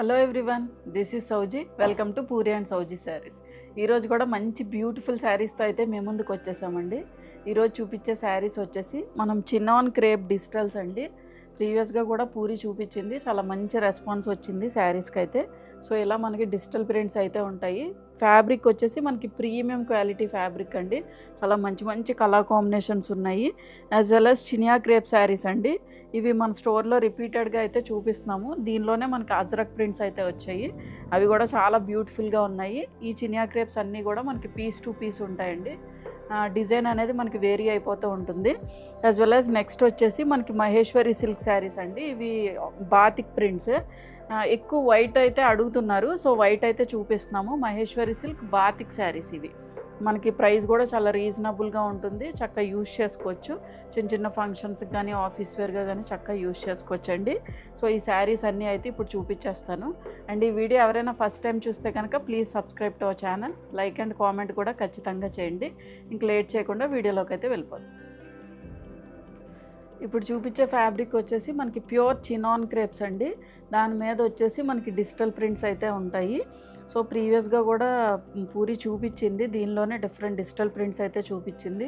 Hello everyone, this is Souji. Welcome to Puri and Souji saris. ఈరోజు కూడా మంచి బ్యూటిఫుల్ శారీస్తో అయితే మేము ముందుకు వచ్చేసామండి. ఈరోజు చూపించే శారీస్ వచ్చేసి మనం చినాన్ క్రేప్ డిజిటల్స్ అండి. ప్రీవియస్గా కూడా పూరి చూపించింది, చాలా మంచి రెస్పాన్స్ వచ్చింది శారీస్కి అయితే. సో ఇలా మనకి డిజిటల్ ప్రింట్స్ అయితే ఉంటాయి. ఫ్యాబ్రిక్ వచ్చేసి మనకి ప్రీమియం క్వాలిటీ ఫ్యాబ్రిక్ అండి. చాలా మంచి మంచి కలర్ కాంబినేషన్స్ ఉన్నాయి. As well as Chiniya crepe saris అండి. ఇవి మన స్టోర్లో రిపీటెడ్గా అయితే చూపిస్తున్నాము. దీనిలోనే మనకి అజ్రక్ ప్రింట్స్ అయితే వచ్చాయి. అవి కూడా చాలా బ్యూటిఫుల్గా ఉన్నాయి. ఈ చినియా క్రేప్స్ అన్నీ కూడా మనకి పీస్ టు పీస్ ఉంటాయండి. డిజైన్ అనేది మనకి వేరీ అయిపోతూ ఉంటుంది. యాజ్ వెల్ యాజ్ నెక్స్ట్ వచ్చేసి మనకి మహేశ్వరి సిల్క్ శారీస్ అండి. ఇవి బాతిక్ ప్రింట్స్. ఎక్కువ వైట్ అయితే అడుగుతున్నారు, సో వైట్ అయితే చూపిస్తున్నాము. మహేశ్వరి సిల్క్ బాతిక్ శారీస్ ఇవి. మనకి ప్రైస్ కూడా చాలా రీజనబుల్గా ఉంటుంది. చక్కగా యూజ్ చేసుకోవచ్చు. చిన్న చిన్న ఫంక్షన్స్కి కానీ ఆఫీస్ వేర్గా కానీ చక్కగా యూజ్ చేసుకోవచ్చు అండి. సో ఈ శారీస్ అన్నీ అయితే ఇప్పుడు చూపించేస్తాను. అండ్ ఈ వీడియో ఎవరైనా ఫస్ట్ టైం చూస్తే కనుక please subscribe to our channel. Like and comment కూడా ఖచ్చితంగా చేయండి. ఇంక లేట్ చేయకుండా వీడియోలోకి అయితే వెళ్ళిపోదాం. ఇప్పుడు చూపించే ఫ్యాబ్రిక్ వచ్చేసి మనకి ప్యూర్ చినాన్ క్రేప్స్ అండి. దాని మీద వచ్చేసి మనకి డిజిటల్ ప్రింట్స్ అయితే ఉంటాయి. సో ప్రీవియస్గా కూడా పూరి చూపించింది, దీనిలోనే డిఫరెంట్ డిజిటల్ ప్రింట్స్ అయితే చూపించింది.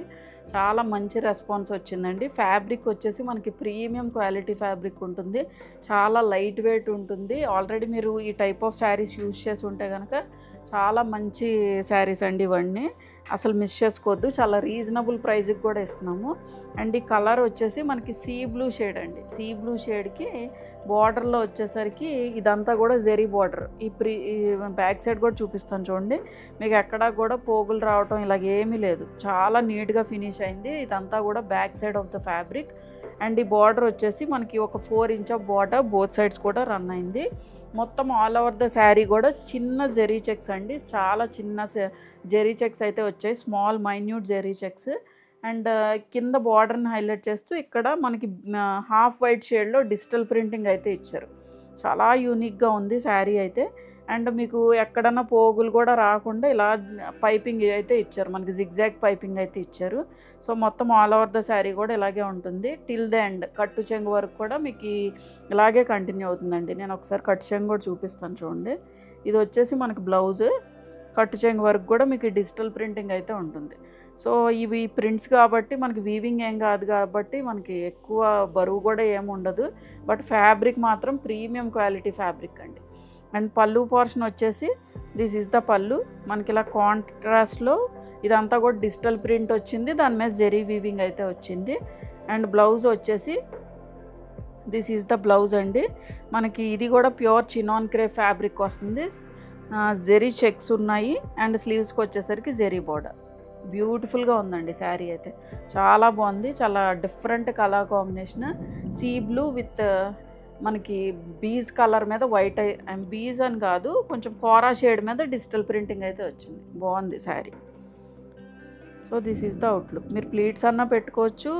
చాలా మంచి రెస్పాన్స్ వచ్చిందండి. ఫ్యాబ్రిక్ వచ్చేసి మనకి ప్రీమియం క్వాలిటీ ఫ్యాబ్రిక్ ఉంటుంది. చాలా లైట్ వెయిట్ ఉంటుంది. ఆల్రెడీ మీరు ఈ టైప్ ఆఫ్ శారీస్ యూజ్ చేసి ఉంటే కనుక చాలా మంచి శారీస్ అండి ఇవన్నీ. అసలు మిస్ చేసుకోవద్దు. చాలా రీజనబుల్ ప్రైస్కి కూడా ఇస్తున్నాము. అండ్ ఈ కలర్ వచ్చేసి మనకి సీ బ్లూ షేడ్ అండి. సీ బ్లూ షేడ్కి బార్డర్లో వచ్చేసరికి ఇదంతా కూడా జెరీ బార్డర్. ఈ బ్యాక్ సైడ్ కూడా చూపిస్తాను చూడండి. మీకు ఎక్కడా కూడా పోగులు రావటం ఇలాగ ఏమీ లేదు. చాలా నీట్గా ఫినిష్ అయింది. ఇదంతా కూడా back side of the fabric. And ఈ బార్డర్ వచ్చేసి మనకి ఒక 4 inch of border both sides కూడా రన్ అయింది. మొత్తం ఆల్ ఓవర్ ద శారీ కూడా చిన్న జెరీ చెక్స్ అండి. చాలా చిన్న జెరీ చెక్స్ అయితే వచ్చాయి. Small minute zari checks. And కింద బార్డర్ని హైలైట్ చేస్తూ ఇక్కడ మనకి హాఫ్ వైట్ షేడ్లో డిజిటల్ ప్రింటింగ్ అయితే ఇచ్చారు. చాలా యూనిక్గా ఉంది శారీ అయితే. అండ్ మీకు ఎక్కడన్నా పోగులు కూడా రాకుండా ఇలా పైపింగ్ అయితే ఇచ్చారు. మనకి జిగ్జాగ్ పైపింగ్ అయితే ఇచ్చారు. సో మొత్తం ఆల్ ఓవర్ ద శారీ కూడా ఇలాగే ఉంటుంది. టిల్ ద ఎండ్ కట్టు చెంగు వరకు కూడా మీకు ఇలాగే కంటిన్యూ అవుతుందండి. నేను ఒకసారి కట్టు చెంగు కూడా చూపిస్తాను చూడండి. ఇది వచ్చేసి మనకి బ్లౌజ్. కట్టు చెంగు వరకు కూడా మీకు డిజిటల్ ప్రింటింగ్ అయితే ఉంటుంది. సో ఇవి ప్రింట్స్ కాబట్టి మనకి వీవింగ్ ఏం కాదు కాబట్టి మనకి ఎక్కువ బరువు కూడా ఏమి ఉండదు. బట్ ఫ్యాబ్రిక్ మాత్రం ప్రీమియం క్వాలిటీ ఫ్యాబ్రిక్ అండి. అండ్ పళ్ళు పోర్షన్ వచ్చేసి దిస్ ఈజ్ ద పళ్ళు. మనకి ఇలా కాంట్రాస్ట్లో ఇదంతా కూడా డిజిటల్ ప్రింట్ వచ్చింది. దాని మీద జెరీ వీవింగ్ అయితే వచ్చింది. అండ్ బ్లౌజ్ వచ్చేసి దిస్ ఈజ్ ద బ్లౌజ్ అండి. మనకి ఇది కూడా ప్యూర్ చినాన్ క్రేప్ ఫ్యాబ్రిక్ వస్తుంది. జెరీ చెక్స్ ఉన్నాయి. అండ్ స్లీవ్స్కి వచ్చేసరికి జెరీ బోర్డర్. బ్యూటిఫుల్గా ఉందండి శారీ అయితే. చాలా బాగుంది. చాలా different colour combination. Sea blue with మనకి బీజ్ కలర్ మీద వైట్. బీజ్ అని కాదు, కొంచెం కోరా షేడ్ మీద డిజిటల్ ప్రింటింగ్ అయితే వచ్చింది. బాగుంది sari. So this is the outlook. మీరు ప్లీట్స్ అన్నా పెట్టుకోవచ్చు,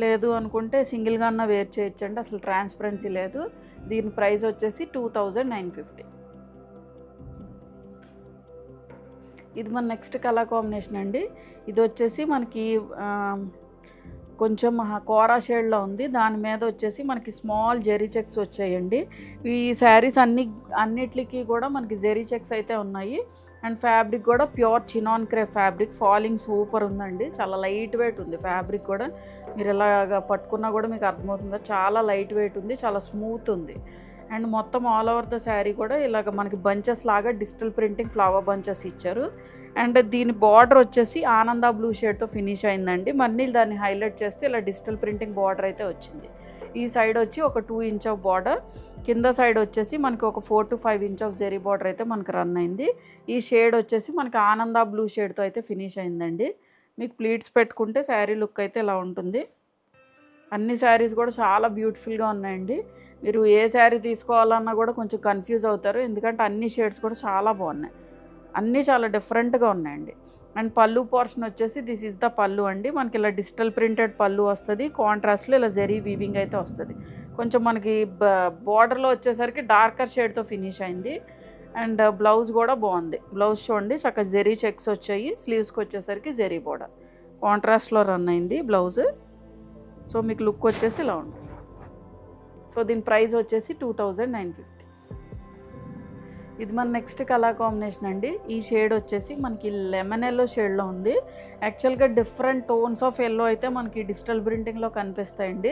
లేదు అనుకుంటే సింగిల్గా అన్నా వేర్ చేయొచ్చు అండి. అసలు ట్రాన్స్పరెన్సీ లేదు. దీని ప్రైస్ వచ్చేసి 2950. ఇది మన నెక్స్ట్ కలర్ కాంబినేషన్ అండి. ఇది వచ్చేసి మనకి కొంచెం కోరా షేడ్లో ఉంది. దాని మీద వచ్చేసి మనకి స్మాల్ జెరీ చెక్స్ వచ్చాయండి. ఈ శారీస్ అన్నిటికీ కూడా మనకి జెరీ చెక్స్ అయితే ఉన్నాయి. అండ్ ఫ్యాబ్రిక్ కూడా pure chinon crepe fabric. Falling super ఉందండి. చాలా లైట్ వెయిట్ ఉంది ఫ్యాబ్రిక్ కూడా. మీరు ఇలాగ పట్టుకున్నా కూడా మీకు అర్థమవుతుందా, చాలా లైట్ వెయిట్ ఉంది. చాలా స్మూత్ ఉంది. అండ్ మొత్తం ఆల్ ఓవర్ ద శారీ కూడా ఇలాగ మనకి బంచెస్ లాగా డిజిటల్ ప్రింటింగ్ ఫ్లవర్ బంచెస్ ఇచ్చారు. అండ్ దీని బార్డర్ వచ్చేసి ఆనంద బ్లూ షేడ్తో ఫినిష్ అయిందండి. మళ్ళీ దాన్ని హైలైట్ చేస్తే ఇలా డిజిటల్ ప్రింటింగ్ బార్డర్ అయితే వచ్చింది. ఈ సైడ్ వచ్చి ఒక 2 ఇంచ్ ఆఫ్ బార్డర్. కింద సైడ్ వచ్చేసి మనకి ఒక 4 to 5 inch of zari border అయితే మనకి రన్ అయింది. ఈ షేడ్ వచ్చేసి మనకి ఆనంద బ్లూ షేడ్తో అయితే ఫినిష్ అయిందండి. మీకు ప్లీట్స్ పెట్టుకుంటే శారీ లుక్ అయితే ఇలా ఉంటుంది. అన్ని శారీస్ కూడా చాలా బ్యూటిఫుల్గా ఉన్నాయండి. మీరు ఏ శారీ తీసుకోవాలన్నా కూడా కొంచెం కన్ఫ్యూజ్ అవుతారు, ఎందుకంటే అన్ని షేడ్స్ కూడా చాలా బాగున్నాయి. అన్నీ చాలా డిఫరెంట్గా ఉన్నాయండి. అండ్ పళ్ళు పోర్షన్ వచ్చేసి దిస్ ఈజ్ ద పళ్ళు అండి. మనకి ఇలా డిజిటల్ ప్రింటెడ్ పళ్ళు వస్తుంది. కాంట్రాస్ట్లో ఇలా జెరీ వీవింగ్ అయితే వస్తుంది. కొంచెం మనకి బార్డర్లో వచ్చేసరికి డార్కర్ షేడ్తో ఫినిష్ అయింది. అండ్ బ్లౌజ్ కూడా బాగుంది. బ్లౌజ్ చూడండి, చక్కగా జెరీ చెక్స్ వచ్చాయి. స్లీవ్స్కి వచ్చేసరికి జెరీ బోర్డర్ కాంట్రాస్ట్లో రన్ అయింది బ్లౌజ్. సో మీకు లుక్ వచ్చేసి ఇలా ఉంటుంది. సో దీని ప్రైస్ వచ్చేసి 2950. ఇది మన నెక్స్ట్ కలర్ కాంబినేషన్ అండి. ఈ షేడ్ వచ్చేసి మనకి లెమన్ ఎల్లో షేడ్లో ఉంది. యాక్చువల్గా డిఫరెంట్ టోన్స్ ఆఫ్ ఎల్లో అయితే మనకి డిజిటల్ ప్రింటింగ్లో కనిపిస్తాయండి.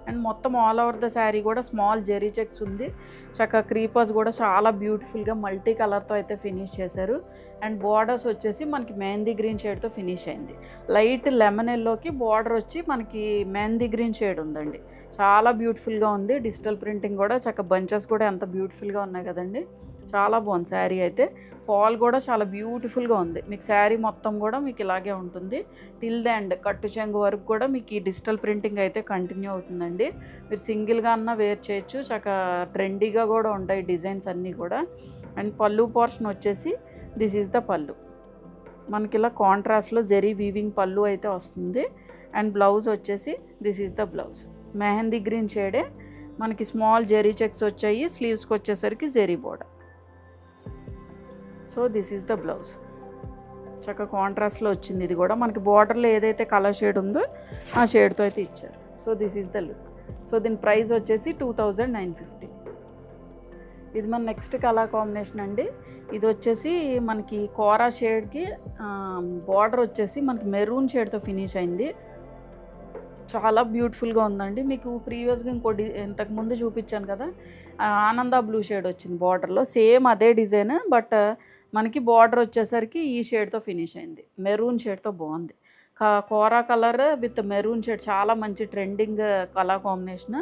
అండ్ మొత్తం ఆల్ ఓవర్ ద శారీ కూడా స్మాల్ జెరీ చెక్స్ ఉంది. చక్కగా క్రీపర్స్ కూడా చాలా బ్యూటిఫుల్గా మల్టీ కలర్తో అయితే ఫినిష్ చేశారు. అండ్ బార్డర్స్ వచ్చేసి మనకి మెహందీ గ్రీన్ షేడ్తో ఫినిష్ అయింది. లైట్ లెమన్ ఎల్లోకి బార్డర్ వచ్చి మనకి మెహందీ గ్రీన్ షేడ్ ఉందండి. చాలా బ్యూటిఫుల్గా ఉంది. డిజిటల్ ప్రింటింగ్ కూడా చక్కగా బంచెస్ కూడా ఎంత బ్యూటిఫుల్గా ఉన్నాయి కదండి. చాలా బాగుంది శారీ అయితే. ఫాల్ కూడా చాలా బ్యూటిఫుల్గా ఉంది. మీకు శారీ మొత్తం కూడా మీకు ఇలాగే ఉంటుంది. టిల్ ద ఎండ్ కట్టు చెంగు వరకు కూడా మీకు ఈ డిజిటల్ ప్రింటింగ్ అయితే కంటిన్యూ అవుతుందండి. మీరు సింగిల్గా అన్నా వేర్ చేయొచ్చు. చక్కగా ట్రెండీగా కూడా ఉంటాయి డిజైన్స్ అన్నీ కూడా. అండ్ పళ్ళు పోర్షన్ వచ్చేసి దిస్ ఈజ్ ద పళ్ళు. మనకి ఇలా కాంట్రాస్ట్లో జెరీ వీవింగ్ పళ్ళు అయితే వస్తుంది. అండ్ బ్లౌజ్ వచ్చేసి this is the blouse. Mehndi green షేడే మనకి స్మాల్ జెరీ చెక్స్ వచ్చాయి. స్లీవ్స్కి వచ్చేసరికి zari border. So this is the blouse. చక్కగా కాంట్రాస్ట్లో వచ్చింది. ఇది కూడా మనకి బార్డర్లో ఏదైతే కలర్ షేడ్ ఉందో ఆ షేడ్తో అయితే ఇచ్చారు. So this is the look. So దీని ప్రైస్ వచ్చేసి 2950. ఇది మన నెక్స్ట్ కలర్ కాంబినేషన్ అండి. ఇది వచ్చేసి మనకి కోరా షేడ్కి బార్డర్ వచ్చేసి మనకి మెరూన్ షేడ్తో ఫినిష్ అయింది. చాలా బ్యూటిఫుల్గా ఉందండి. మీకు ప్రీవియస్గా ఇంకోటి ఇంతకుముందు చూపించాను కదా, ఆనంద బ్లూ షేడ్ వచ్చింది బార్డర్లో. సేమ్ అదే డిజైన్, బట్ మనకి బార్డర్ వచ్చేసరికి ఈ షేడ్తో ఫినిష్ అయింది. మెరూన్ షేడ్తో బాగుంది. కోరా కలర్ విత్ మెరూన్ షేడ్ చాలా మంచి ట్రెండింగ్ కలర్ కాంబినేషన్.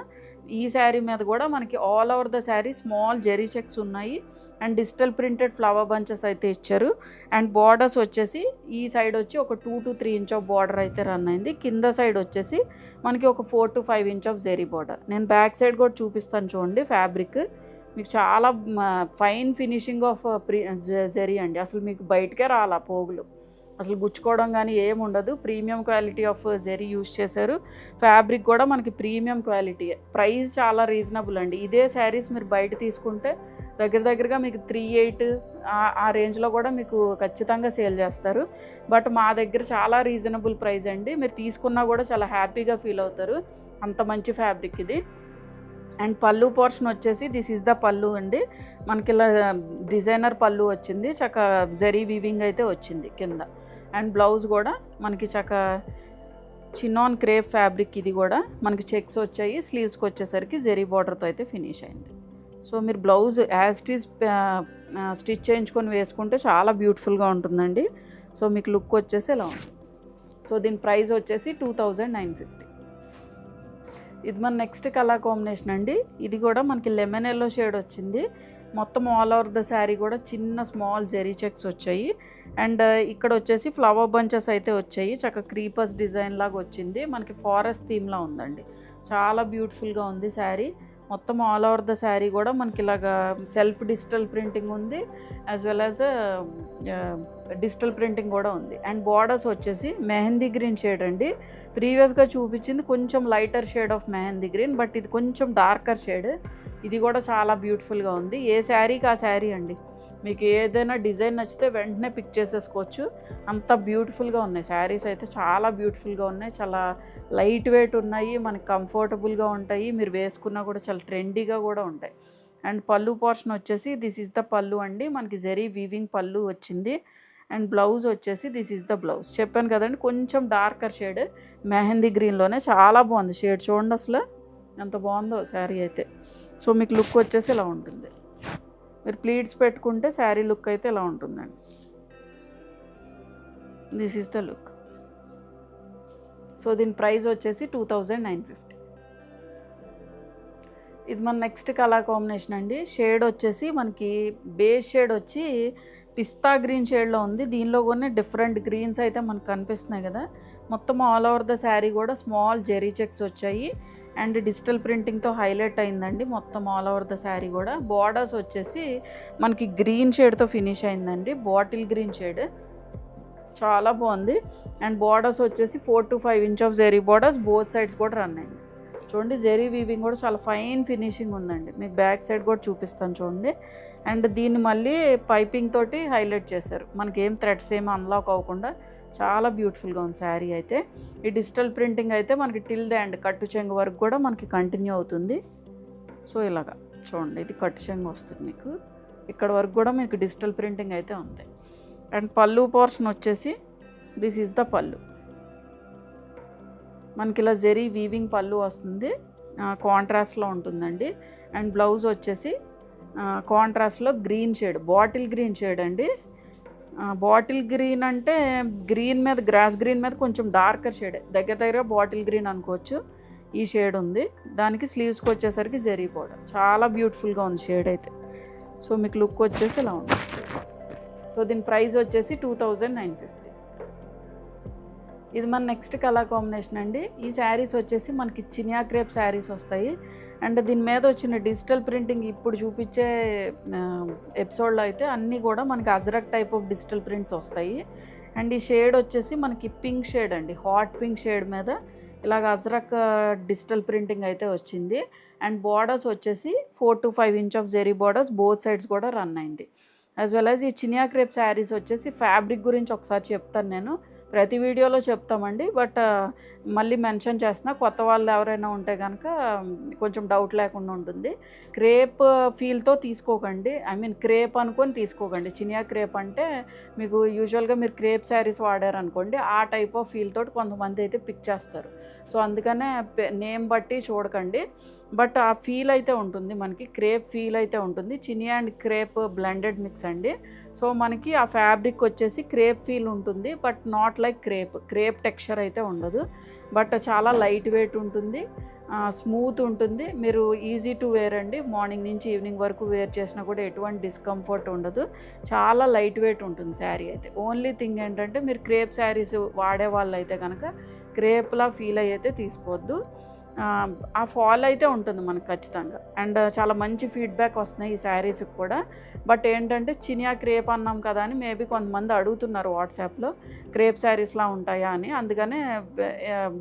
ఈ శారీ మీద కూడా మనకి all over the sari small zari checks ఉన్నాయి. And digital printed flower bunches అయితే ఇచ్చారు. అండ్ బార్డర్స్ వచ్చేసి ఈ సైడ్ వచ్చి ఒక 2 to 3 ఇంచ్ ఆఫ్ బార్డర్ అయితే రన్ అయింది. కింద సైడ్ వచ్చేసి మనకి ఒక 4 to 5 inch of zari border. నేను బ్యాక్ సైడ్ కూడా చూపిస్తాను చూడండి. ఫ్యాబ్రిక్ మీకు చాలా ఫైన్ ఫినిషింగ్ ఆఫ్ జెరీ అండి. అసలు మీకు బయటకే రాలా పోగులు, అసలు గుచ్చుకోవడం కానీ ఏముండదు. Premium quality of zari use చేశారు. ఫ్యాబ్రిక్ కూడా మనకి ప్రీమియం క్వాలిటీ. ప్రైస్ చాలా రీజనబుల్ అండి. ఇదే శారీస్ మీరు బయట తీసుకుంటే దగ్గరగా మీకు 3,800 ఆ రేంజ్లో కూడా మీకు ఖచ్చితంగా సేల్ చేస్తారు. బట్ మా దగ్గర చాలా రీజనబుల్ ప్రైస్ అండి. మీరు తీసుకున్నా కూడా చాలా హ్యాపీగా ఫీల్ అవుతారు. అంత మంచి ఫ్యాబ్రిక్ ఇది. అండ్ పళ్ళు పోర్షన్ వచ్చేసి దిస్ ఈజ్ ద పళ్ళు అండి. మనకి ఇలా డిజైనర్ పళ్ళు వచ్చింది. చక్కగా జరీ వీవింగ్ అయితే వచ్చింది కింద. అండ్ బ్లౌజ్ కూడా మనకి చక్కగా చినాన్ క్రేప్ ఫ్యాబ్రిక్. ఇది కూడా మనకి చెక్స్ వచ్చాయి. స్లీవ్స్కి వచ్చేసరికి జరీ బార్డర్తో అయితే ఫినిష్ అయింది. సో మీరు blouse as it is stitch చేయించుకొని వేసుకుంటే చాలా బ్యూటిఫుల్గా ఉంటుందండి. సో మీకు లుక్ వచ్చేసి ఇలా ఉంటుంది. సో దీని ప్రైస్ వచ్చేసి 2950. ఇది మన నెక్స్ట్ కలర్ కాంబినేషన్ అండి. ఇది కూడా మనకి లెమన్ ఎల్లో షేడ్ వచ్చింది. మొత్తం ఆల్ ఓవర్ ద శారీ కూడా చిన్న స్మాల్ జెరీ చెక్స్ వచ్చాయి. అండ్ ఇక్కడ వచ్చేసి ఫ్లవర్ బంచెస్ అయితే వచ్చాయి. చక్కగా క్రీపర్స్ డిజైన్ లాగా వచ్చింది. మనకి ఫారెస్ట్ థీమ్లా ఉందండి. చాలా బ్యూటిఫుల్గా ఉంది శారీ. మొత్తం ఆల్ ఓవర్ ద శారీ కూడా మనకి ఇలాగా సెల్ఫ్ డిజిటల్ ప్రింటింగ్ ఉంది, as well as digital printing కూడా ఉంది. అండ్ బార్డర్స్ వచ్చేసి మెహందీ గ్రీన్ షేడ్ అండి. ప్రీవియస్గా చూపించింది కొంచెం lighter shade of mehndi green, but ఇది కొంచెం డార్కర్ షేడ్. ఇది కూడా చాలా బ్యూటిఫుల్గా ఉంది. ఏ శారీకి ఆ శారీ అండి. మీకు ఏదైనా డిజైన్ నచ్చితే వెంటనే పిక్ చేసేసుకోవచ్చు. అంత బ్యూటిఫుల్గా ఉన్నాయి శారీస్ అయితే. చాలా బ్యూటిఫుల్గా ఉన్నాయి. చాలా లైట్ వెయిట్ ఉన్నాయి. మనకి కంఫర్టబుల్గా ఉంటాయి. మీరు వేసుకున్నా కూడా చాలా ట్రెండీగా కూడా ఉంటాయి. అండ్ పళ్ళు పోర్షన్ వచ్చేసి దిస్ ఈజ్ ద పళ్ళు అండి. మనకి జరీ వీవింగ్ పళ్ళు వచ్చింది. అండ్ బ్లౌజ్ వచ్చేసి దిస్ ఈజ్ ద బ్లౌజ్. చెప్పాను కదండి కొంచెం డార్కర్ షేడ్ మెహందీ గ్రీన్లోనే. చాలా బాగుంది షేడ్. చూడండి అసలు ఎంత బాగుందో శారీ అయితే. సో మీకు లుక్ వచ్చేసి ఇలా ఉంటుంది. మీరు ప్లీట్స్ పెట్టుకుంటే శారీ లుక్ అయితే ఇలా ఉంటుందండి. This is the look. So దీని ప్రైస్ వచ్చేసి 2950. ఇది మన నెక్స్ట్ కలర్ కాంబినేషన్ అండి. షేడ్ వచ్చేసి మనకి బేస్ షేడ్ వచ్చి పిస్తా గ్రీన్ షేడ్లో ఉంది. దీనిలో కూడా డిఫరెంట్ గ్రీన్స్ అయితే మనకు కనిపిస్తున్నాయి కదా. మొత్తం ఆల్ ఓవర్ ద శారీ కూడా స్మాల్ జెరీ చెక్స్ వచ్చాయి. అండ్ డిజిటల్ ప్రింటింగ్తో హైలైట్ అయిందండి మొత్తం ఆల్ ఓవర్ ద శారీ కూడా. బార్డర్స్ వచ్చేసి మనకి గ్రీన్ షేడ్తో ఫినిష్ అయిందండి. బాటిల్ గ్రీన్ షేడ్ చాలా బాగుంది. అండ్ బార్డర్స్ వచ్చేసి 4 to 5 inch of zari borders both sides కూడా రన్ అయింది. చూడండి జెరీ వీవింగ్ కూడా చాలా ఫైన్ ఫినిషింగ్ ఉందండి. మీకు బ్యాక్ సైడ్ కూడా చూపిస్తాను చూడండి. అండ్ దీన్ని మళ్ళీ పైపింగ్ తోటి హైలైట్ చేశారు. మనకి ఏం థ్రెడ్స్ ఏమి అన్లాక్ అవ్వకుండా చాలా బ్యూటిఫుల్గా ఉంది శారీ అయితే. ఈ డిజిటల్ ప్రింటింగ్ అయితే మనకి టిల్ ద ఎండ్ కట్టు చెంగు వరకు కూడా మనకి కంటిన్యూ అవుతుంది. సో ఇలాగా చూడండి ఇది కట్టు చెంగు వస్తుంది మీకు. ఇక్కడ వరకు కూడా మీకు డిజిటల్ ప్రింటింగ్ అయితే ఉంది. అండ్ పళ్ళు పోర్షన్ వచ్చేసి దిస్ ఈజ్ ద పళ్ళు. మనకి ఇలా జెరీ వీవింగ్ పళ్ళు వస్తుంది, కాంట్రాస్ట్లో ఉంటుందండి. అండ్ బ్లౌజ్ వచ్చేసి కాంట్రాస్ట్లో green shade, bottle green shade అండి. బాటిల్ గ్రీన్ అంటే గ్రీన్ మీద, గ్రాస్ గ్రీన్ మీద కొంచెం డార్కర్ షేడ్, దగ్గర బాటిల్ గ్రీన్ అనుకోవచ్చు. ఈ షేడ్ ఉంది. దానికి స్లీవ్స్కి వచ్చేసరికి జెరీ బోర్డర్. చాలా బ్యూటిఫుల్గా ఉంది షేడ్ అయితే. సో మీకు లుక్ వచ్చేసి ఇలా ఉంది. సో దీని ప్రైస్ వచ్చేసి 2950. ఇది మన నెక్స్ట్ కలర్ కాంబినేషన్ అండి. ఈ శారీస్ వచ్చేసి మనకి చినియా క్రేప్ శారీస్ వస్తాయి. అండ్ దీని మీద వచ్చిన డిజిటల్ ప్రింటింగ్ ఇప్పుడు చూపించే ఎపిసోడ్లో అయితే అన్నీ కూడా మనకి ajrak type of digital prints వస్తాయి. అండ్ ఈ షేడ్ వచ్చేసి మనకి పింక్ షేడ్ అండి, హాట్ పింక్ షేడ్ మీద ఇలాగ అజ్రక్ డిజిటల్ ప్రింటింగ్ అయితే వచ్చింది. అండ్ బార్డర్స్ వచ్చేసి 4 to 5 inch of zari borders both sides కూడా రన్ అయింది. యాజ్ వెల్ యాజ్ ఈ చినియా క్రేప్ శారీస్ వచ్చేసి ఫ్యాబ్రిక్ గురించి ఒకసారి చెప్తాను, నేను ప్రతి వీడియోలో చెప్తామండి. బట్ మళ్ళీ మెన్షన్ చేస్తున్నా, కొత్త వాళ్ళు ఎవరైనా ఉంటే కనుక కొంచెం డౌట్ లేకుండా ఉంటుంది. క్రేప్ ఫీల్తో తీసుకోకండి, ఐ మీన్ క్రేప్ అనుకొని తీసుకోకండి. చినియా క్రేప్ అంటే మీకు యూజువల్గా మీరు క్రేప్ శారీస్ వాడారనుకోండి, ఆ టైప్ ఆఫ్ ఫీల్ తోటి కొంతమంది అయితే పిక్ చేస్తారు. సో అందుకనే నేమ్ బట్టి చూడకండి. బట్ ఆ ఫీల్ అయితే ఉంటుంది, మనకి క్రేప్ ఫీల్ అయితే ఉంటుంది. Chiniya and crepe blended mix అండి. సో మనకి ఆ ఫ్యాబ్రిక్ వచ్చేసి క్రేప్ ఫీల్ ఉంటుంది, but not like crepe texture అయితే ఉండదు. బట్ చాలా లైట్ వెయిట్ ఉంటుంది, స్మూత్ ఉంటుంది. మీరు ఈజీ టు వేర్ అండి, మార్నింగ్ నుంచి ఈవినింగ్ వరకు వేర్ చేసినా కూడా ఎటువంటి డిస్కంఫర్ట్ ఉండదు. చాలా లైట్ వెయిట్ ఉంటుంది శారీ అయితే. ఓన్లీ థింగ్ ఏంటంటే మీరు క్రేప్ శారీస్ వాడే వాళ్ళు అయితే కనుక క్రేప్లా ఫీల్ అయితే తీసుకోవద్దు. ఆ ఫాల్ అయితే ఉంటుంది మనకు ఖచ్చితంగా. అండ్ చాలా మంచి ఫీడ్బ్యాక్ వస్తున్నాయి ఈ శారీస్కి కూడా. బట్ ఏంటంటే చినియా క్రేప్ అన్నాం కదా అని మేబీ కొంతమంది అడుగుతున్నారు వాట్సాప్లో, క్రేప్ శారీస్లా ఉంటాయా అని. అందుకనే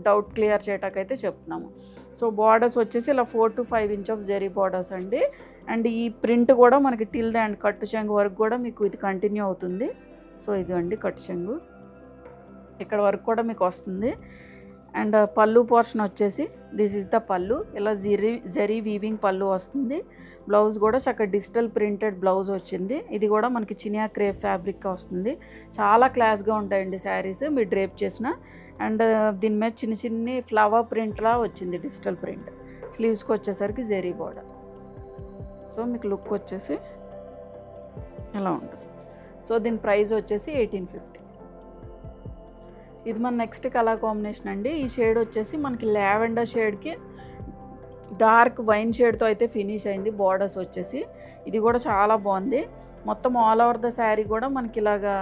డౌట్ క్లియర్ చేయటాకైతే చెప్తున్నాము. సో బార్డర్స్ వచ్చేసి ఇలా 4 to 5 inch of zari borders అండి. అండ్ ఈ ప్రింట్ కూడా మనకి టిల్ ద అండ్ కట్టు చెంగు వరకు కూడా మీకు ఇది కంటిన్యూ అవుతుంది. సో ఇది అండి కట్టు చెంగు, ఇక్కడ వరకు కూడా మీకు వస్తుంది. అండ్ పళ్ళు పోర్షన్ వచ్చేసి దిస్ ఈజ్ ద పళ్ళు. ఇలా జెరీ వీవింగ్ పళ్ళు వస్తుంది. బ్లౌజ్ కూడా చక్కగా డిజిటల్ ప్రింటెడ్ బ్లౌజ్ వచ్చింది. ఇది కూడా మనకి చినియా క్రేప్ ఫ్యాబ్రిక్ వస్తుంది. చాలా క్లాస్గా ఉంటాయండి శారీస్ మీరు డ్రేప్ చేసిన. అండ్ దీని మీద చిన్న చిన్ని ఫ్లవర్ ప్రింట్లా వచ్చింది, డిజిటల్ ప్రింట్. స్లీవ్స్కి వచ్చేసరికి జెరీ బోర్డర్. సో మీకు లుక్ వచ్చేసి ఇలా ఉంటుంది. సో దీని ప్రైస్ వచ్చేసి 1850. ఇది మన నెక్స్ట్ కలర్ కాంబినేషన్ అండి. ఈ షేడ్ వచ్చేసి మనకి లావెండర్ షేడ్కి డార్క్ వైన్ షేడ్తో అయితే ఫినిష్ అయింది. బార్డర్స్ వచ్చేసి ఇది కూడా చాలా బాగుంది. మొత్తం ఆల్ ఓవర్ ద శారీ కూడా మనకి ఇలాగా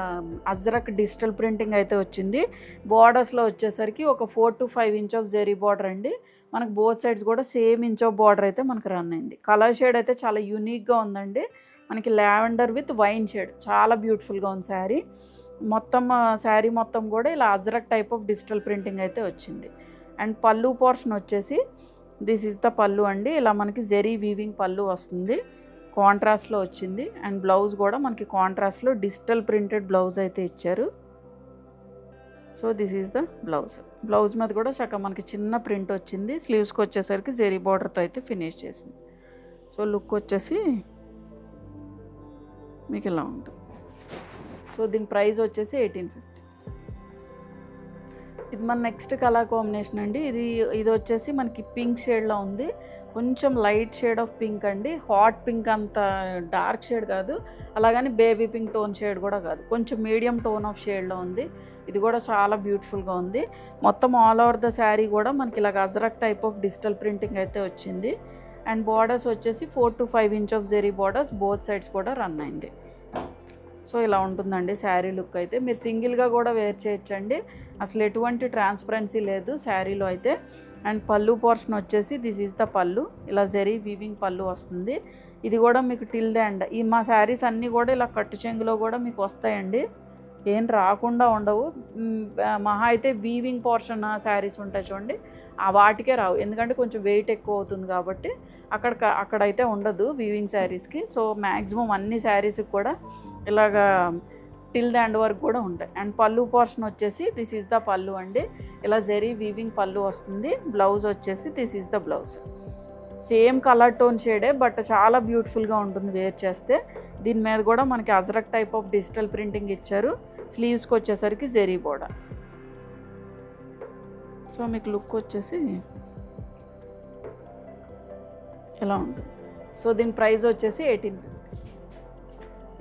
అజ్రక్ డిజిటల్ ప్రింటింగ్ అయితే వచ్చింది. బార్డర్స్లో వచ్చేసరికి ఒక 4 to 5 inch of zari border అండి. మనకు బోత్ సైడ్స్ కూడా సేమ్ ఇంచ్ ఆఫ్ బార్డర్ అయితే మనకు రన్ అయింది. కలర్ షేడ్ అయితే చాలా యూనిక్గా ఉందండి. మనకి లావెండర్ విత్ వైన్ షేడ్, చాలా బ్యూటిఫుల్గా ఉంది శారీ. మొత్తం శారీ మొత్తం కూడా ఇలా ajrak type of digital printing అయితే వచ్చింది. అండ్ పళ్ళు పోర్షన్ వచ్చేసి దిస్ ఈజ్ ద పళ్ళు అండి. ఇలా మనకి జెరీ వీవింగ్ పళ్ళు వస్తుంది, కాంట్రాస్ట్లో వచ్చింది. అండ్ బ్లౌజ్ కూడా మనకి కాంట్రాస్ట్లో డిజిటల్ ప్రింటెడ్ బ్లౌజ్ అయితే ఇచ్చారు. So this is the blouse. Blouse మీద కూడా చక్కగా మనకి చిన్న ప్రింట్ వచ్చింది. స్లీవ్స్కి వచ్చేసరికి జెరీ బార్డర్తో అయితే ఫినిష్ చేసింది. సో లుక్ వచ్చేసి మీకు ఇలా ఉంటుంది. సో దీని ప్రైస్ వచ్చేసి 1850. ఇది మన నెక్స్ట్ కలర్ కాంబినేషన్ అండి. ఇది వచ్చేసి మనకి పింక్ షేడ్లో ఉంది. కొంచెం లైట్ షేడ్ ఆఫ్ పింక్ అండి. హాట్ పింక్ అంత డార్క్ షేడ్ కాదు, అలాగని బేబీ పింక్ టోన్ షేడ్ కూడా కాదు, కొంచెం మీడియం టోన్ ఆఫ్ షేడ్లో ఉంది. ఇది కూడా చాలా బ్యూటిఫుల్గా ఉంది. మొత్తం ఆల్ ఓవర్ ద శారీ కూడా మనకి ఇలాగ Ajrakh type of digital printing అయితే వచ్చింది. అండ్ బార్డర్స్ వచ్చేసి 4 to 5 inch of zari borders both sides కూడా రన్ అయింది. సో ఇలా ఉంటుందండి శారీ లుక్ అయితే. మీరు సింగిల్గా కూడా వేర్ చేయొచ్చండి, అసలు ఎటువంటి ట్రాన్స్పరెన్సీ లేదు శారీలో అయితే. అండ్ పళ్ళు పోర్షన్ వచ్చేసి దిస్ ఈజ్ ద పళ్ళు. ఇలా జెరీ వీవింగ్ పళ్ళు వస్తుంది. ఇది కూడా మీకు టిల్ ద ఎండ్. ఈ మా శారీస్ అన్నీ కూడా ఇలా కట్టు చెంగులో కూడా మీకు వస్తాయండి, ఏం రాకుండా ఉండవు. మహా అయితే వీవింగ్ పోర్షన్ శారీస్ ఉంటాయి చూడండి, ఆ వాటికే రావు, ఎందుకంటే కొంచెం వెయిట్ ఎక్కువ అవుతుంది కాబట్టి అక్కడైతే ఉండదు వీవింగ్ శారీస్కి. సో మ్యాక్సిమం అన్ని శారీస్కి కూడా ఇలాగా టిల్ ద ఎండ్ వరకు కూడా ఉంటాయి. అండ్ పళ్ళు పోర్షన్ వచ్చేసి దిస్ ఈజ్ ద పళ్ళు అండి. ఇలా జెరీ వీవింగ్ పళ్ళు వస్తుంది. బ్లౌజ్ వచ్చేసి this is the blouse. Same colour tone షేడే, బట్ చాలా బ్యూటిఫుల్గా ఉంటుంది వేర్ చేస్తే. దీని మీద కూడా మనకి ajrak type of digital printing ఇచ్చారు. స్లీవ్స్కి వచ్చేసరికి జెరీ బోర్డర్. సో మీకు లుక్ వచ్చేసి ఎలా ఉంటుంది. సో దీని ప్రైస్ వచ్చేసి 1850.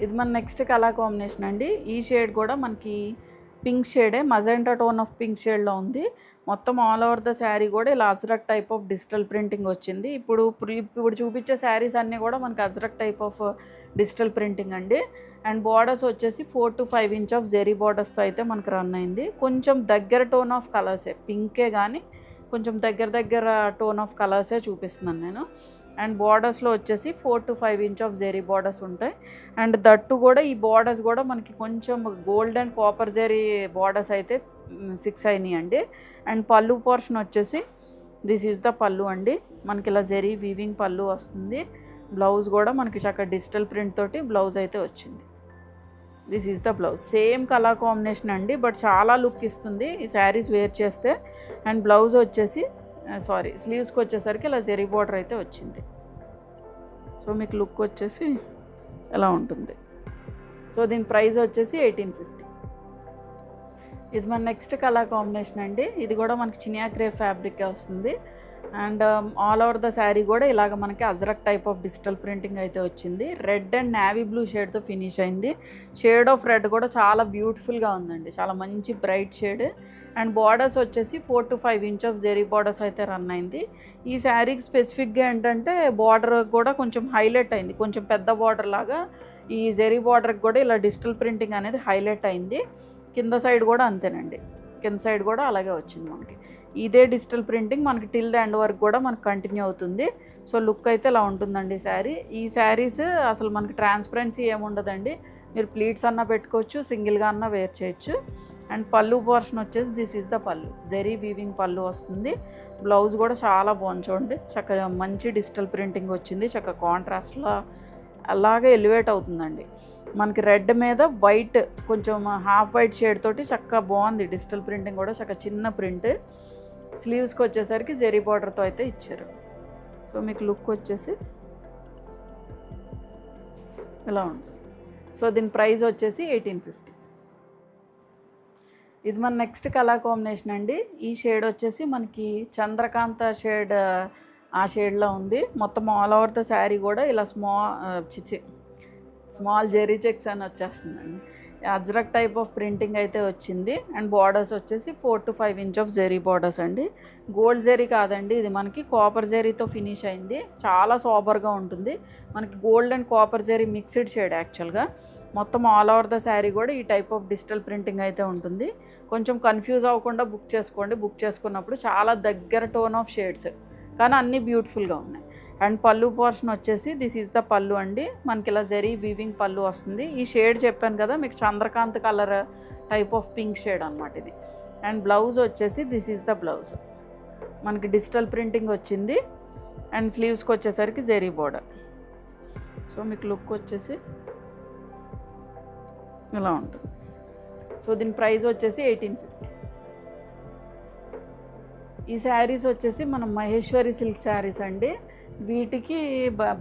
ఇది మన నెక్స్ట్ కలర్ కాంబినేషన్ అండి. ఈ షేడ్ కూడా మనకి పింక్ షేడే, మజెంటా టోన్ ఆఫ్ పింక్ షేడ్లో ఉంది. మొత్తం ఆల్ ఓవర్ ద శారీ కూడా ఇలా ajrak type of digital printing వచ్చింది. ఇప్పుడు చూపించే శారీస్ అన్నీ కూడా మనకి ajrak type of digital printing అండి. అండ్ బార్డర్స్ వచ్చేసి 4 to 5 ఇంచ్ ఆఫ్ జెరీ బార్డర్స్తో అయితే మనకు రన్ అయింది. కొంచెం దగ్గర టోన్ ఆఫ్ కలర్సే, పింకే కానీ కొంచెం దగ్గర టోన్ ఆఫ్ కలర్సే చూపిస్తున్నాను నేను. అండ్ బార్డర్స్లో వచ్చేసి 4 to 5 inch of zari borders ఉంటాయి. అండ్ దట్టు కూడా ఈ బార్డర్స్ కూడా మనకి కొంచెం gold and copper zari borders అయితే ఫిక్స్ అయినాయి అండి. అండ్ పళ్ళు పోర్షన్ వచ్చేసి దిస్ ఈజ్ ద పళ్ళు అండి. మనకి ఇలా జెరీ వీవింగ్ పళ్ళు వస్తుంది. బ్లౌజ్ కూడా మనకి చక్కగా డిజిటల్ ప్రింట్ తోటి బ్లౌజ్ అయితే వచ్చింది. This is the blouse. Same colour combination అండి, బట్ చాలా లుక్ ఇస్తుంది ఈ శారీస్ వేర్ చేస్తే. అండ్ బ్లౌజ్ వచ్చేసి స్లీవ్స్కి వచ్చేసరికి ఇలా జెరీ బార్డర్ అయితే వచ్చింది. సో మీకు లుక్ వచ్చేసి ఎలా ఉంటుంది. సో దీని ప్రైస్ వచ్చేసి 1850. ఇది మన నెక్స్ట్ కలర్ కాంబినేషన్ అండి. ఇది కూడా మనకి చినియా క్రేప్ ఫ్యాబ్రిక్ వస్తుంది. And all over the sari కూడా ఇలాగ మనకి ajrak type of digital printing అయితే వచ్చింది. రెడ్ అండ్ నావీ బ్లూ షేడ్తో ఫినిష్ అయింది. షేడ్ ఆఫ్ రెడ్ కూడా చాలా బ్యూటిఫుల్గా ఉందండి, చాలా మంచి బ్రైట్ షేడ్. అండ్ బార్డర్స్ వచ్చేసి 4 to 5 inch of zari borders అయితే రన్ అయింది. ఈ శారీకి స్పెసిఫిక్గా ఏంటంటే బార్డర్ కూడా కొంచెం హైలైట్ అయింది, కొంచెం పెద్ద బార్డర్ లాగా ఈ జెరీ బార్డర్కి కూడా ఇలా డిజిటల్ ప్రింటింగ్ అనేది హైలైట్ అయింది. కింద సైడ్ కూడా అంతేనండి, కింద సైడ్ కూడా అలాగే వచ్చింది మనకి. ఇదే డిజిటల్ ప్రింటింగ్ మనకి టిల్ ద ఎండ్ వరకు కూడా మనకు కంటిన్యూ అవుతుంది. సో లుక్ అయితే ఇలా ఉంటుందండి శారీ. ఈ శారీస్ అసలు మనకి ట్రాన్స్పరెన్సీ ఏముండదండి, మీరు ప్లీట్స్ అన్నా పెట్టుకోవచ్చు, సింగిల్గా అన్నా వేర్ చేయొచ్చు. అండ్ పళ్ళు పోర్షన్ వచ్చేసి దిస్ ఈజ్ ద పళ్ళు, జెరీ వీవింగ్ పళ్ళు వస్తుంది. బ్లౌజ్ కూడా చాలా బాగుంది చూడండి, చక్కగా మంచి డిజిటల్ ప్రింటింగ్ వచ్చింది, చక్కగా కాంట్రాస్ట్లో అలాగే ఎలివేట్ అవుతుందండి. మనకి రెడ్ మీద వైట్, కొంచెం హాఫ్ వైట్ షేడ్ తోటి చక్కగా బాగుంది డిజిటల్ ప్రింటింగ్ కూడా, చక్కగా చిన్న ప్రింట్. స్లీవ్స్కి వచ్చేసరికి జెరీ బార్డర్తో అయితే ఇచ్చారు. సో మీకు లుక్ వచ్చేసి ఇలా ఉంటుంది. సో దీని ప్రైస్ వచ్చేసి 1850. ఇది మన నెక్స్ట్ కలర్ కాంబినేషన్ అండి. ఈ షేడ్ వచ్చేసి మనకి చంద్రకాంత షేడ్, ఆ షేడ్లో ఉంది. మొత్తం ఆల్ ఓవర్ ద శారీ కూడా ఇలా స్మాల్ జెరీ చెక్స్ అని వచ్చేస్తుందండి. అజ్రక్ టైప్ ఆఫ్ ప్రింటింగ్ అయితే వచ్చింది. అండ్ బార్డర్స్ వచ్చేసి 4 to 5 inch of zari borders అండి. గోల్డ్ జెరీ కాదండి, ఇది మనకి కాపర్ జెరీతో ఫినిష్ అయింది. చాలా సూపర్గా ఉంటుంది, మనకి gold and copper zari mixed shade యాక్చువల్గా. మొత్తం ఆల్ ఓవర్ ద శారీ కూడా ఈ టైప్ ఆఫ్ డిజిటల్ ప్రింటింగ్ అయితే ఉంటుంది. కొంచెం కన్ఫ్యూజ్ అవ్వకుండా బుక్ చేసుకోండి. బుక్ చేసుకున్నప్పుడు చాలా దగ్గర టోన్ ఆఫ్ షేడ్స్, కానీ అన్నీ బ్యూటిఫుల్గా ఉన్నాయి. అండ్ పళ్ళు పోర్షన్ వచ్చేసి దిస్ ఈజ్ ద పళ్ళు అండి. మనకి ఇలా జెరీ వీవింగ్ పళ్ళు వస్తుంది. ఈ షేడ్ చెప్పాను కదా మీకు, Chandrakant colour type of pink shade అనమాట ఇది. అండ్ బ్లౌజ్ వచ్చేసి దిస్ ఈజ్ ద బ్లౌజ్, మనకి డిజిటల్ ప్రింటింగ్ వచ్చింది. అండ్ స్లీవ్స్కి వచ్చేసరికి జెరీ బోర్డర్. సో మీకు లుక్ వచ్చేసి ఇలా ఉంటుంది. సో దీని ప్రైస్ వచ్చేసి 1850. ఈ శారీస్ వచ్చేసి మనం మహేశ్వరి సిల్క్ శారీస్ అండి. వీటికి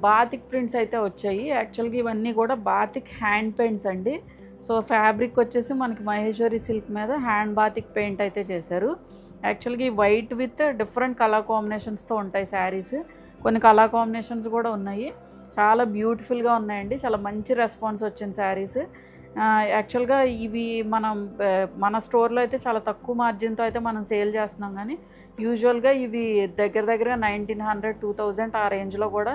బాతిక్ ప్రింట్స్ అయితే వచ్చాయి. యాక్చువల్గా ఇవన్నీ కూడా బాతిక్ హ్యాండ్ పెయింట్స్ అండి. సో ఫ్యాబ్రిక్ వచ్చేసి మనకి మహేశ్వరి సిల్క్ మీద హ్యాండ్ బాతిక్ పెయింట్ అయితే చేశారు. యాక్చువల్గా ఈ వైట్ విత్ డిఫరెంట్ కలర్ కాంబినేషన్స్తో ఉంటాయి శారీస్. కొన్ని కలర్ కాంబినేషన్స్ కూడా ఉన్నాయి, చాలా బ్యూటిఫుల్గా ఉన్నాయండి. చాలా మంచి రెస్పాన్స్ వచ్చిన శారీస్. యాక్చువల్గా ఇవి మన స్టోర్లో అయితే చాలా తక్కువ మార్జిన్తో అయితే మనం సేల్ చేస్తున్నాం, కానీ యూజువల్గా ఇవి దగ్గర 1900, 2000 ఆ రేంజ్లో కూడా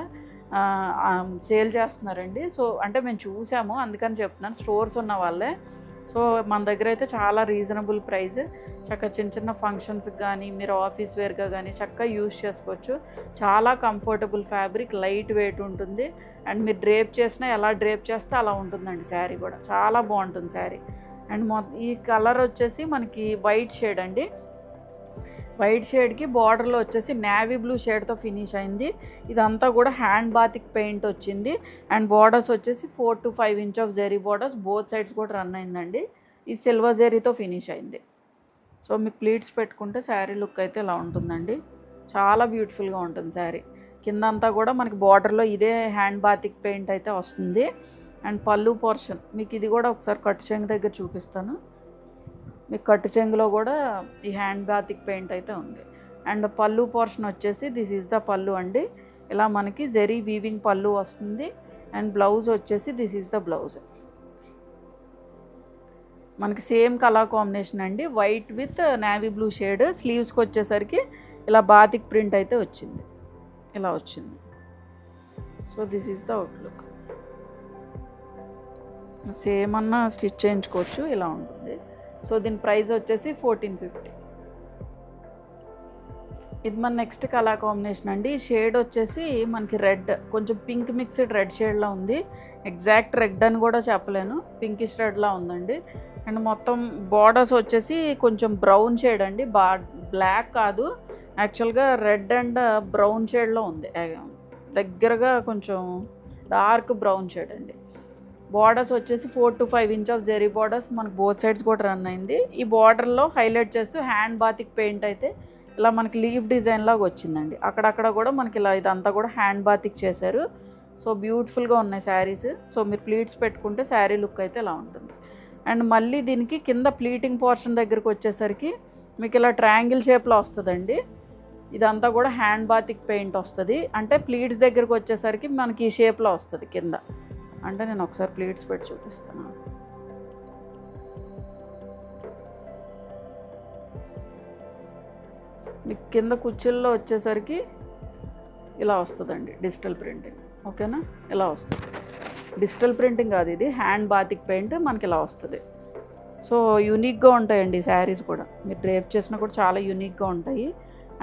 సేల్ చేస్తున్నారండి. సో అంటే మేము చూసాము, అందుకని చెప్తున్నాను, స్టోర్స్ ఉన్న వాళ్ళే. సో మన దగ్గర అయితే చాలా రీజనబుల్ ప్రైస్, చక్కగా చిన్న ఫంక్షన్స్కి కానీ మీరు ఆఫీస్ వేర్గా కానీ చక్కగా యూజ్ చేసుకోవచ్చు. చాలా కంఫర్టబుల్ ఫ్యాబ్రిక్, లైట్ వెయిట్ ఉంటుంది. అండ్ మీరు డ్రేప్ చేసినా ఎలా డ్రేప్ చేస్తే అలా ఉంటుందండి శారీ కూడా, చాలా బాగుంటుంది శారీ. అండ్ ఈ కలర్ వచ్చేసి మనకి వైట్ షేడ్ అండి. వైట్ షేడ్కి బార్డర్లో వచ్చేసి నేవీ బ్లూ షేడ్తో ఫినిష్ అయింది. ఇదంతా కూడా హ్యాండ్ బాతిక్ పెయింట్ వచ్చింది. అండ్ బార్డర్స్ వచ్చేసి 4 to 5 inch of zari borders, both sides కూడా రన్ అయిందండి. ఈ సిల్వర్ జెరీతో ఫినిష్ అయింది. సో మీకు ప్లీట్స్ పెట్టుకుంటే శారీ లుక్ అయితే ఇలా ఉంటుందండి, చాలా బ్యూటిఫుల్గా ఉంటుంది శారీ. కిందంతా కూడా మనకి బార్డర్లో ఇదే హ్యాండ్ బాతిక్ పెయింట్ అయితే వస్తుంది. అండ్ పళ్ళు పోర్షన్ మీకు ఇది కూడా ఒకసారి కట్టు చెంగు దగ్గర చూపిస్తాను. మీకు కట్టు చెంగులో కూడా ఈ హ్యాండ్ బాతిక్ పెయింట్ అయితే ఉంది. అండ్ పళ్ళు పోర్షన్ వచ్చేసి దిస్ ఈజ్ ద పళ్ళు అండి. ఇలా మనకి జెరీ వీవింగ్ పళ్ళు వస్తుంది. అండ్ బ్లౌజ్ వచ్చేసి దిస్ ఈజ్ ద బ్లౌజ్. మనకి సేమ్ కలర్ కాంబినేషన్ అండి, white with navy blue shade. స్లీవ్స్కి వచ్చేసరికి ఇలా బాతిక్ ప్రింట్ అయితే వచ్చింది, ఇలా వచ్చింది. So this is the outlook. Same అన్న స్టిచ్ చేయించుకోవచ్చు, ఇలా ఉంటుంది. సో దీని ప్రైస్ వచ్చేసి 1450. ఇది మన నెక్స్ట్ కలర్ కాంబినేషన్ అండి. షేడ్ వచ్చేసి మనకి రెడ్, కొంచెం పింక్ మిక్స్డ్ రెడ్ షేడ్లా ఉంది. ఎగ్జాక్ట్ రెడ్ అని కూడా చెప్పలేను, పింకిష్ రెడ్లా ఉందండి. అండ్ మొత్తం బార్డర్స్ వచ్చేసి కొంచెం బ్రౌన్ షేడ్ అండి, బ్లాక్ కాదు, యాక్చువల్గా రెడ్ అండ్ బ్రౌన్ షేడ్లో ఉంది. దగ్గరగా కొంచెం డార్క్ బ్రౌన్ షేడ్ అండి. బార్డర్స్ వచ్చేసి 4 to 5 inch of zari borders మనకు బోత్ సైడ్స్ కూడా రన్ అయింది. ఈ బార్డర్లో హైలైట్ చేస్తూ హ్యాండ్ బాతిక్ పెయింట్ అయితే ఇలా మనకి లీఫ్ డిజైన్ లాగా వచ్చిందండి. అక్కడక్కడ కూడా మనకి ఇలా ఇదంతా కూడా హ్యాండ్ బాతిక్ చేశారు. సో బ్యూటిఫుల్గా ఉన్నాయి శారీస్. సో మీరు ప్లీట్స్ పెట్టుకుంటే శారీ లుక్ అయితే ఇలా ఉంటుంది. అండ్ మళ్ళీ దీనికి కింద ప్లీటింగ్ పోర్షన్ దగ్గరికి వచ్చేసరికి మీకు ఇలా ట్రయాంగిల్ షేప్లో వస్తుందండి. ఇదంతా కూడా హ్యాండ్ బాతిక్ పెయింట్ వస్తుంది. అంటే ప్లీట్స్ దగ్గరికి వచ్చేసరికి మనకి ఈ షేప్లో వస్తుంది కింద. అంటే నేను ఒకసారి ప్లీట్స్ పెట్టి చూపిస్తాను. మీకు కింద కుర్చీల్లో వచ్చేసరికి ఇలా వస్తుందండి డిజిటల్ ప్రింటింగ్. ఓకేనా, ఇలా వస్తుంది. డిజిటల్ ప్రింటింగ్ కాదు, ఇది హ్యాండ్ బాతిక్ పెయింట్ మనకి ఇలా వస్తుంది. సో యూనిక్గా ఉంటాయండి శారీస్ కూడా, మీరు డ్రేప్ చేసినా కూడా చాలా యూనిక్గా ఉంటాయి.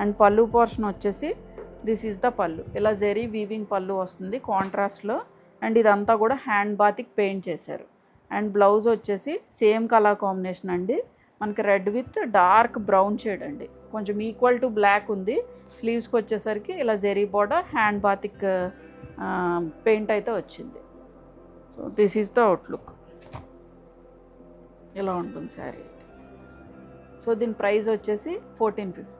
అండ్ పళ్ళు పోర్షన్ వచ్చేసి దిస్ ఈజ్ ద పళ్ళు. ఇలా జెరీ వీవింగ్ పళ్ళు వస్తుంది కాంట్రాస్ట్లో. అండ్ ఇదంతా కూడా హ్యాండ్ బాతిక్ పెయింట్ చేశారు. అండ్ బ్లౌజ్ వచ్చేసి సేమ్ కలర్ కాంబినేషన్ అండి, మనకి red with dark brown shade అండి, కొంచెం ఈక్వల్ టు బ్లాక్ ఉంది. స్లీవ్స్కి వచ్చేసరికి ఇలా zari border hand batik paint అయితే వచ్చింది. So this is the outlook, ఇలా ఉంటుంది శారీ. సో దీని ప్రైస్ వచ్చేసి 1450.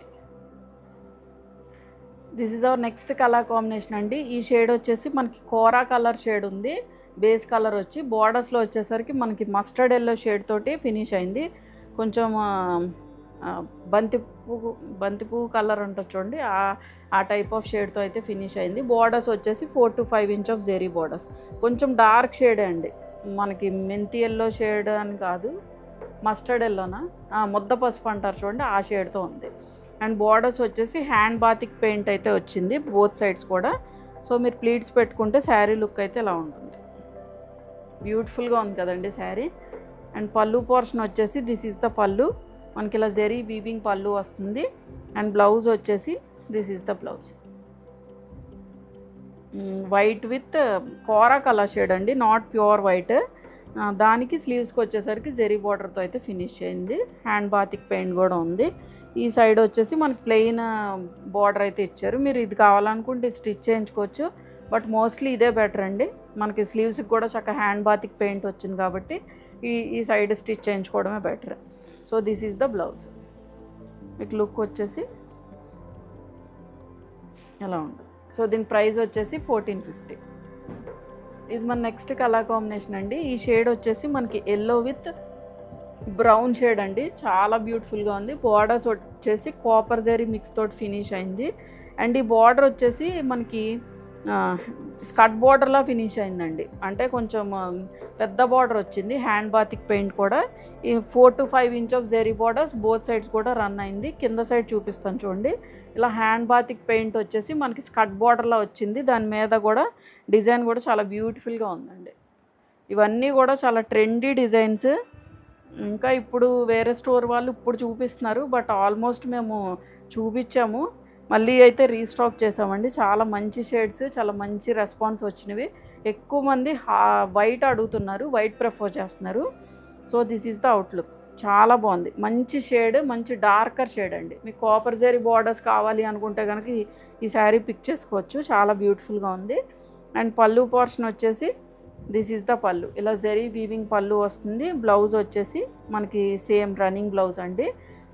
This is our next colour combination అండి. ఈ షేడ్ వచ్చేసి మనకి కోరా కలర్ షేడ్ ఉంది, బేస్ కలర్ వచ్చి బార్డర్స్లో వచ్చేసరికి మనకి మస్టర్డ్ ఎల్లో షేడ్ తోటి ఫినిష్ అయింది. కొంచెం బంతిపూ కలర్ ఉంటుంది చూడండి, ఆ టైప్ ఆఫ్ షేడ్తో అయితే ఫినిష్ అయింది. బార్డర్స్ వచ్చేసి 4 to 5 inch of zari borders. కొంచెం డార్క్ షేడే అండి, మనకి మెంతి ఎల్లో షేడ్ అని కాదు, మస్టర్డ్ ఎల్లోనా, ముద్ద పసుపు అంటారు చూడండి, ఆ షేడ్తో ఉంది. అండ్ బార్డర్స్ వచ్చేసి హ్యాండ్ బాతిక్ పెయింట్ అయితే వచ్చింది బోత్ సైడ్స్ కూడా. సో మీరు ప్లీట్స్ పెట్టుకుంటే శారీ లుక్ అయితే ఇలా ఉంటుంది. బ్యూటిఫుల్గా ఉంది కదండి శారీ. అండ్ పళ్ళు పోర్షన్ వచ్చేసి దిస్ ఈజ్ ద పళ్ళు, మనకి ఇలా జెరీ వీవింగ్ పళ్ళు వస్తుంది. అండ్ బ్లౌజ్ వచ్చేసి this is the blouse, white with kora colour shade అండి, నాట్ ప్యూర్ వైట్. దానికి స్లీవ్స్కి వచ్చేసరికి జెరీ బార్డర్తో అయితే ఫినిష్ అయింది. హ్యాండ్ బాతిక్ పెయింట్ కూడా ఉంది. ఈ సైడ్ వచ్చేసి మనకి ప్లెయిన్ బార్డర్ అయితే ఇచ్చారు. మీరు ఇది కావాలనుకుంటే స్టిచ్ చేయించుకోవచ్చు, బట్ మోస్ట్లీ ఇదే బెటర్ అండి. మనకి స్లీవ్స్కి కూడా చక్కగా హ్యాండ్ బాతిక్ పెయింట్ వచ్చింది కాబట్టి ఈ సైడ్ స్టిచ్ చేయించుకోవడమే better. So this is the blouse. మీకు లుక్ వచ్చేసి ఎలా ఉంటుంది. సో దీని ప్రైస్ వచ్చేసి 1450. ఇది మన నెక్స్ట్ కలర్ కాంబినేషన్ అండి. ఈ షేడ్ వచ్చేసి మనకి ఎల్లో విత్ బ్రౌన్ షేడ్ అండి, చాలా బ్యూటిఫుల్గా ఉంది. బార్డర్స్ వచ్చేసి కాపర్ జరీ మిక్స్ తోటి ఫినిష్ అయింది. అండ్ ఈ బార్డర్ వచ్చేసి మనకి స్కర్ట్ బార్డర్లా ఫినిష్ అయిందండి, అంటే కొంచెం పెద్ద బార్డర్ వచ్చింది. హ్యాండ్ బాతిక్ పెయింట్ కూడా ఈ 4 to 5 inch of zari borders both sides కూడా రన్ అయింది. కింద సైడ్ చూపిస్తాను చూడండి, ఇలా హ్యాండ్ బాతిక్ పెయింట్ వచ్చేసి మనకి స్కర్ట్ బార్డర్లా వచ్చింది. దాని మీద కూడా డిజైన్ కూడా చాలా బ్యూటిఫుల్గా ఉందండి. ఇవన్నీ కూడా చాలా ట్రెండీ డిజైన్స్. ఇంకా ఇప్పుడు వేరే స్టోర్ వాళ్ళు ఇప్పుడు చూపిస్తున్నారు, బట్ ఆల్మోస్ట్ మేము చూపించాము, మళ్ళీ అయితే రీస్టాక్ చేసామండి. చాలా మంచి షేడ్స్, చాలా మంచి రెస్పాన్స్ వచ్చినవి. ఎక్కువ మంది వైట్ అడుగుతున్నారు, వైట్ ప్రిఫర్ చేస్తున్నారు. So this is the outlook, చాలా బాగుంది. మంచి షేడ్, మంచి డార్కర్ షేడ్ అండి. మీకు కాపర్ జరీ బార్డర్స్ కావాలి అనుకుంటే కనుక ఈ శారీ పిక్ చేసుకోవచ్చు, చాలా బ్యూటిఫుల్గా ఉంది. అండ్ పళ్ళు పోర్షన్ వచ్చేసి దిస్ ఈజ్ ద పళ్ళు, ఇలా జరీ వీవింగ్ పళ్ళు వస్తుంది. బ్లౌజ్ వచ్చేసి మనకి సేమ్ రన్నింగ్ బ్లౌజ్ అండి.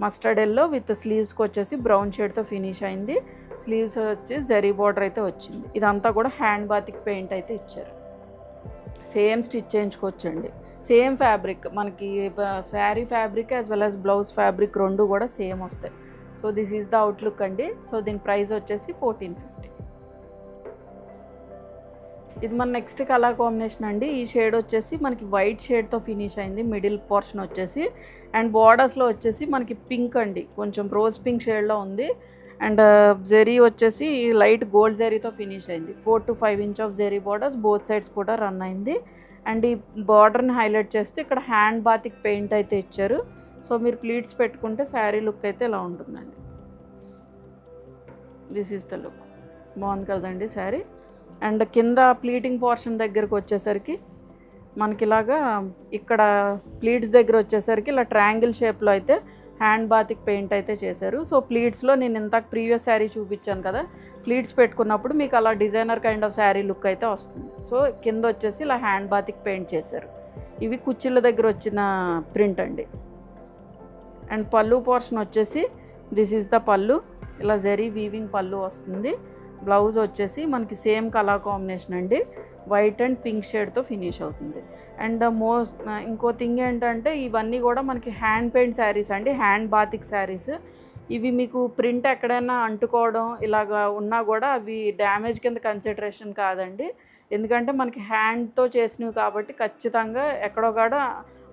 మస్టర్డ్ ఎల్లో విత్ స్లీవ్స్కి వచ్చేసి బ్రౌన్ షేడ్తో ఫినిష్ అయింది. స్లీవ్స్ వచ్చి జరీ బార్డర్ అయితే వచ్చింది. ఇదంతా కూడా హ్యాండ్ బాతిక్ పెయింట్ అయితే ఇచ్చారు. సేమ్ స్టిచ్ చేయించుకోవచ్చండి. సేమ్ ఫ్యాబ్రిక్ మనకి sari fabric as well as blouse fabric రెండు కూడా సేమ్ వస్తాయి. So this is the outlook అండి. సో దీని ప్రైస్ వచ్చేసి 1450. ఇది మన నెక్స్ట్ కలర్ కాంబినేషన్ అండి. ఈ షేడ్ వచ్చేసి మనకి వైట్ షేడ్తో ఫినిష్ అయింది. మిడిల్ పోర్షన్ వచ్చేసి అండ్ బార్డర్స్లో వచ్చేసి మనకి పింక్ అండి, కొంచెం రోజ్ పింక్ షేడ్లో ఉంది. అండ్ జెరీ వచ్చేసి లైట్ గోల్డ్ జెరీతో ఫినిష్ అయింది. 4 to 5 inch of zari borders both sides కూడా రన్ అయింది. అండ్ ఈ బార్డర్ని హైలైట్ చేస్తే ఇక్కడ హ్యాండ్ బాతిక్ పెయింట్ అయితే ఇచ్చారు. సో మీరు ప్లీట్స్ పెట్టుకుంటే శారీ లుక్ అయితే ఇలా ఉంటుందండి. This is the look. బాగుంది కదండి శారీ. అండ్ కింద ప్లీటింగ్ పోర్షన్ దగ్గరకు వచ్చేసరికి మనకి ఇలాగా ఇక్కడ ప్లీట్స్ దగ్గర వచ్చేసరికి ఇలా ట్రయాంగిల్ షేప్లో అయితే హ్యాండ్ బాతిక్ పెయింట్ అయితే చేశారు. సో ప్లీట్స్లో నేను ఇంతకు ప్రీవియస్ శారీ చూపించాను కదా, ప్లీట్స్ పెట్టుకున్నప్పుడు మీకు అలా designer kind of sari look అయితే వస్తుంది. సో కింద వచ్చేసి ఇలా హ్యాండ్ బాతిక్ పెయింట్ చేశారు. ఇవి కుచ్చిళ్ళ దగ్గర వచ్చిన ప్రింట్ అండి. అండ్ పళ్ళు పోర్షన్ వచ్చేసి దిస్ ఈజ్ ద పళ్ళు. ఇలా జరీ వీవింగ్ పళ్ళు వస్తుంది. బ్లౌజ్ వచ్చేసి మనకి సేమ్ కలర్ కాంబినేషన్ అండి, వైట్ అండ్ పింక్ షేడ్తో ఫినిష్ అవుతుంది. అండ్ ఇంకో థింగ్ ఏంటంటే ఇవన్నీ కూడా మనకి హ్యాండ్ పెయింట్ శారీస్ అండి, హ్యాండ్ బాతిక్ శారీస్. ఇవి మీకు ప్రింట్ ఎక్కడైనా అంటుకోవడం ఇలాగా ఉన్నా కూడా అవి డ్యామేజ్ కింద కన్సిడరేషన్ కాదండి. ఎందుకంటే మనకి హ్యాండ్తో చేసినవి కాబట్టి ఖచ్చితంగా ఎక్కడో కూడా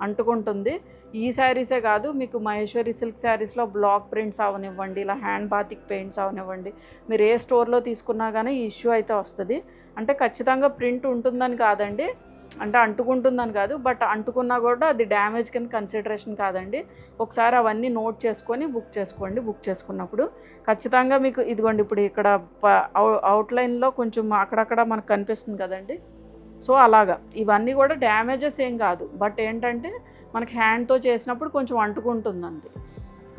అంటుకుంటుంది. ఈ శారీసే కాదు, మీకు మహేశ్వరి సిల్క్ శారీస్లో బ్లాక్ ప్రింట్స్ అవనివ్వండి, ఇలా హ్యాండ్ బాతిక్ పెయింట్స్ అవనివ్వండి, మీరు ఏ స్టోర్లో తీసుకున్నా కానీ ఈ ఇష్యూ అయితే వస్తుంది. అంటే ఖచ్చితంగా ప్రింట్ ఉంటుందని కాదండి, అంటే అంటుకుంటుందని కాదు, బట్ అంటుకున్నా కూడా అది డ్యామేజ్ కింద కన్సిడరేషన్ కాదండి. ఒకసారి అవన్నీ నోట్ చేసుకొని బుక్ చేసుకోండి. బుక్ చేసుకున్నప్పుడు ఖచ్చితంగా మీకు ఇదిగోండి, ఇప్పుడు ఇక్కడ అవుట్లైన్లో కొంచెం అక్కడక్కడ మనకు కనిపిస్తుంది కదండి. సో అలాగా ఇవన్నీ కూడా డ్యామేజెస్ ఏం కాదు, బట్ ఏంటంటే మనకి హ్యాండ్తో చేసినప్పుడు కొంచెం అంటుకుంటుందండి.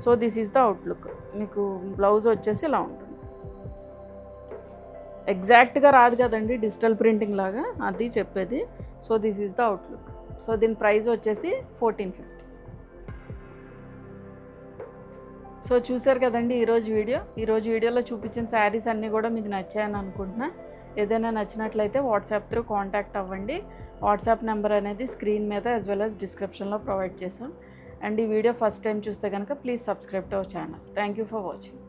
So this is the outlook. మీకు బ్లౌజ్ వచ్చేసి ఇలా ఉంటుంది. ఎగ్జాక్ట్గా రాదు కదండి డిజిటల్ ప్రింటింగ్ లాగా, అది చెప్పేది. So this is the outlook. So దీని ప్రైస్ వచ్చేసి 1450. సో చూసారు కదండి ఈరోజు వీడియోలో చూపించిన శారీస్ అన్నీ కూడా మీకు నచ్చాయని అనుకుంటున్నా. ఏదైనా నచ్చినట్లయితే వాట్సాప్ త్రూ కాంటాక్ట్ అవ్వండి. వాట్సాప్ నెంబర్ అనేది స్క్రీన్ మీద యాజ్ వెల్ యాజ్ డిస్క్రిప్షన్లో ప్రొవైడ్ చేసాం. అండ్ ఈ వీడియో ఫస్ట్ టైం చూస్తే కనుక please subscribe to our channel. Thank you for watching.